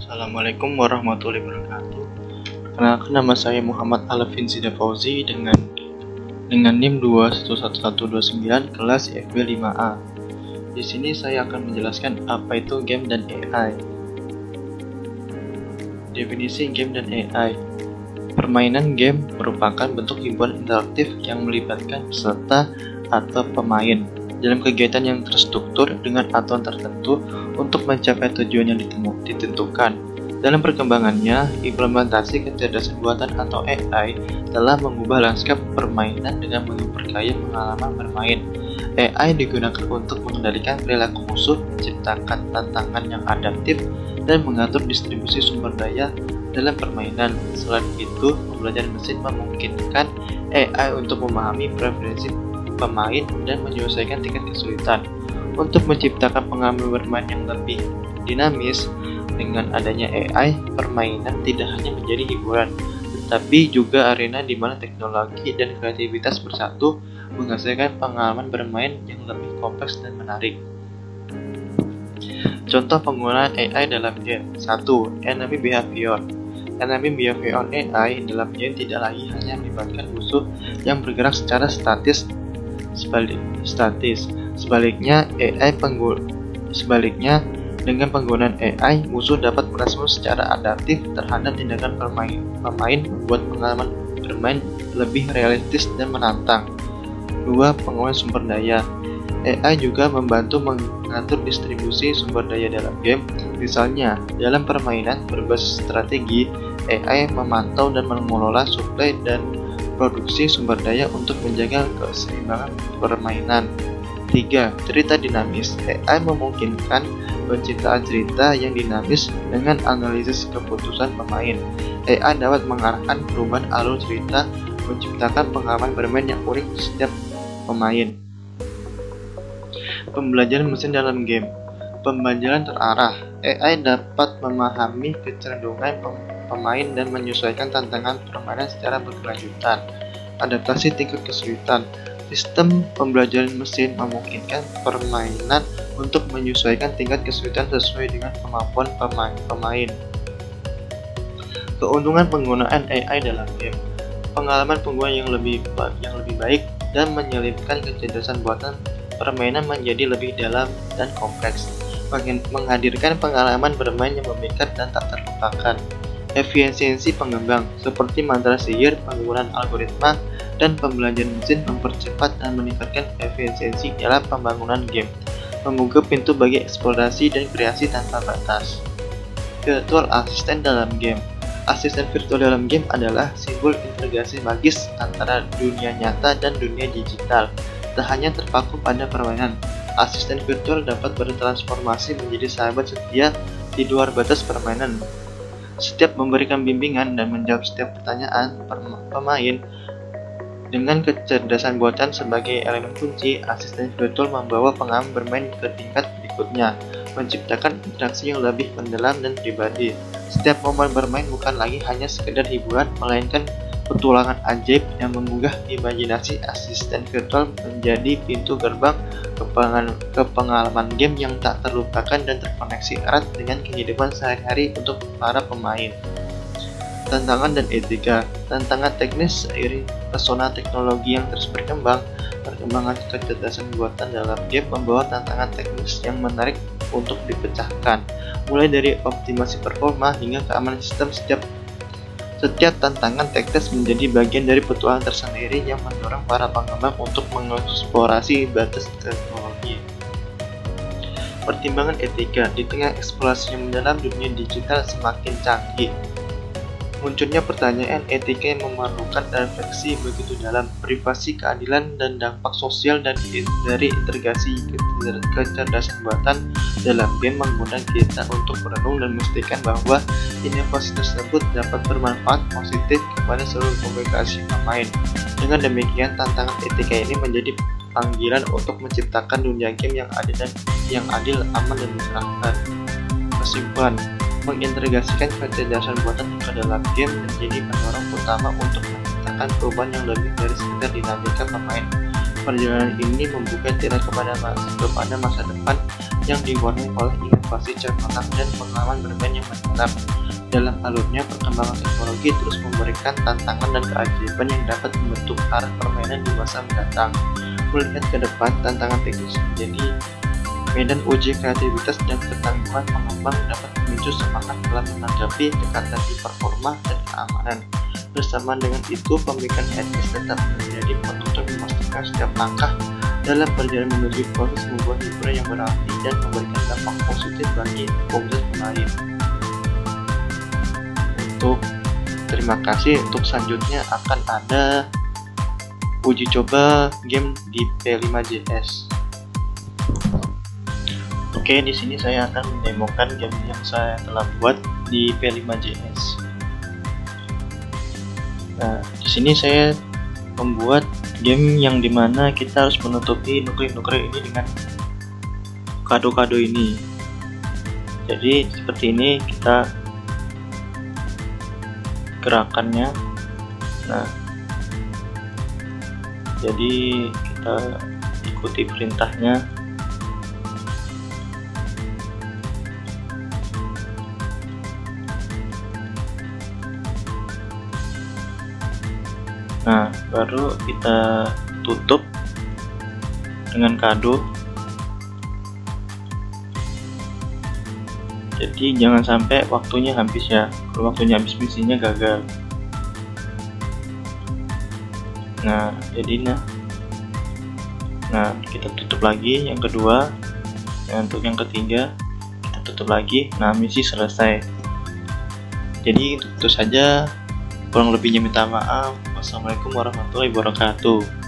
Assalamualaikum warahmatullahi wabarakatuh. Perkenalkan, nama saya Muhammad Alvin Zida Fauzi dengan NIM 211129 kelas IFB 5A. Di sini saya akan menjelaskan apa itu game dan AI. Definisi game dan AI. Permainan game merupakan bentuk hiburan interaktif yang melibatkan peserta atau pemain dalam kegiatan yang terstruktur dengan aturan tertentu untuk mencapai tujuan yang ditentukan. Dalam perkembangannya, implementasi kecerdasan buatan atau AI telah mengubah lanskap permainan dengan memperkaya pengalaman bermain. AI digunakan untuk mengendalikan perilaku musuh, menciptakan tantangan yang adaptif, dan mengatur distribusi sumber daya dalam permainan. Selain itu, pembelajaran mesin memungkinkan AI untuk memahami preferensi pemain dan menyesuaikan tingkat kesulitan. Untuk menciptakan pengalaman bermain yang lebih dinamis, dengan adanya AI, permainan tidak hanya menjadi hiburan, tetapi juga arena di mana teknologi dan kreativitas bersatu menghasilkan pengalaman bermain yang lebih kompleks dan menarik. Contoh penggunaan AI dalam game. 1. Enemy Behavior. Enemy Behavior AI dalam game tidak lagi hanya melibatkan musuh yang bergerak secara statis. Sebaliknya, dengan penggunaan AI, musuh dapat merespons secara adaptif terhadap tindakan pemain, membuat pengalaman bermain lebih realistis dan menantang. 2. Penggunaan sumber daya. AI juga membantu mengatur distribusi sumber daya dalam game. Misalnya, dalam permainan berbasis strategi, AI memantau dan mengelola suplai dan produksi sumber daya untuk menjaga keseimbangan permainan. 3. Cerita dinamis. AI memungkinkan penciptaan cerita yang dinamis dengan analisis keputusan pemain. AI dapat mengarahkan perubahan alur cerita, menciptakan pengalaman bermain yang unik setiap pemain. Pembelajaran mesin dalam game. Pembelajaran terarah. AI dapat memahami kecenderungan pemain dan menyesuaikan tantangan permainan secara berkelanjutan. Adaptasi tingkat kesulitan. Sistem pembelajaran mesin memungkinkan permainan untuk menyesuaikan tingkat kesulitan sesuai dengan kemampuan pemain. Keuntungan penggunaan AI dalam game. Pengalaman pengguna yang lebih baik dan menyelipkan kecerdasan buatan permainan menjadi lebih dalam dan kompleks, menghadirkan pengalaman bermain yang memikat dan tak terlupakan. Efisiensi pengembang, seperti mantra sihir, penggunaan algoritma, dan pembelajaran mesin mempercepat dan meningkatkan efisiensi dalam pembangunan game, membuka pintu bagi eksplorasi dan kreasi tanpa batas. Virtual Assistant dalam game. Asisten virtual dalam game adalah simbol integrasi magis antara dunia nyata dan dunia digital. Tak hanya terpaku pada permainan, asisten virtual dapat bertransformasi menjadi sahabat setia di luar batas permainan. Setiap memberikan bimbingan dan menjawab setiap pertanyaan pemain. Dengan kecerdasan buatan sebagai elemen kunci, asisten virtual membawa pengalaman bermain ke tingkat berikutnya, menciptakan interaksi yang lebih mendalam dan pribadi. Setiap momen bermain bukan lagi hanya sekedar hiburan, melainkan petualangan ajaib yang menggugah imajinasi. Asisten virtual menjadi pintu gerbang ke pengalaman game yang tak terlupakan dan terkoneksi erat dengan kehidupan sehari-hari untuk para pemain. Tantangan dan etika. Tantangan teknis seiring pesona teknologi yang terus berkembang. Perkembangan kecerdasan buatan dalam game membawa tantangan teknis yang menarik untuk dipecahkan, mulai dari optimasi performa hingga keamanan sistem. Setiap tantangan teknis menjadi bagian dari petualangan tersendiri yang mendorong para pengembang untuk mengeksplorasi batas teknologi. Pertimbangan etika. Di tengah eksplorasi yang mendalam, dunia digital semakin canggih. Munculnya pertanyaan etika yang memerlukan refleksi begitu dalam. Privasi, keadilan, dan dampak sosial dari integrasi kecerdasan buatan dalam game mengundang kita untuk merenung dan memastikan bahwa inovasi tersebut dapat bermanfaat positif kepada seluruh komunikasi pemain. Dengan demikian, tantangan etika ini menjadi panggilan untuk menciptakan dunia game yang adil, aman, dan menyenangkan. Kesimpulan. Mengintegrasikan kecerdasan buatan ke dalam game menjadi pendorong utama untuk menciptakan perubahan yang lebih dari sekedar dinamika pemain. Perjalanan ini membuka tirai kepada masa depan yang diwarnai oleh inovasi cemerlang dan pengalaman bermain yang mendalam. Dalam alurnya, perkembangan teknologi terus memberikan tantangan dan keajaiban yang dapat membentuk arah permainan di masa mendatang. Melihat ke depan, tantangan teknis menjadi medan uji kreativitas dan ketangguhan pengembang dapat memicu semangat dalam menanggapi tekanan di performa dan keamanan. Bersama dengan itu, pemikiran etis tetap menjadi penuntun memastikan setiap langkah dalam perjalanan menuju proses membuat hiburan yang berarti dan memberikan dampak positif bagi komunitas pemain. Terima kasih. Untuk selanjutnya akan ada uji coba game di P5JS. Oke, di sini saya akan mendemokan game yang saya telah buat di P5JS. Nah, di sini saya membuat game yang dimana kita harus menutupi nuklir-nuklir ini dengan kado-kado ini. Jadi seperti ini kita gerakannya. Nah, jadi kita ikuti perintahnya. Nah, baru kita tutup dengan kado. Jadi jangan sampai waktunya habis ya. Kalau waktunya habis, misinya gagal. Nah, jadi kita tutup lagi yang kedua. Dan untuk yang ketiga kita tutup lagi. Nah, misi selesai. Jadi itu saja. Kurang lebihnya minta maaf. Wassalamualaikum warahmatullahi wabarakatuh.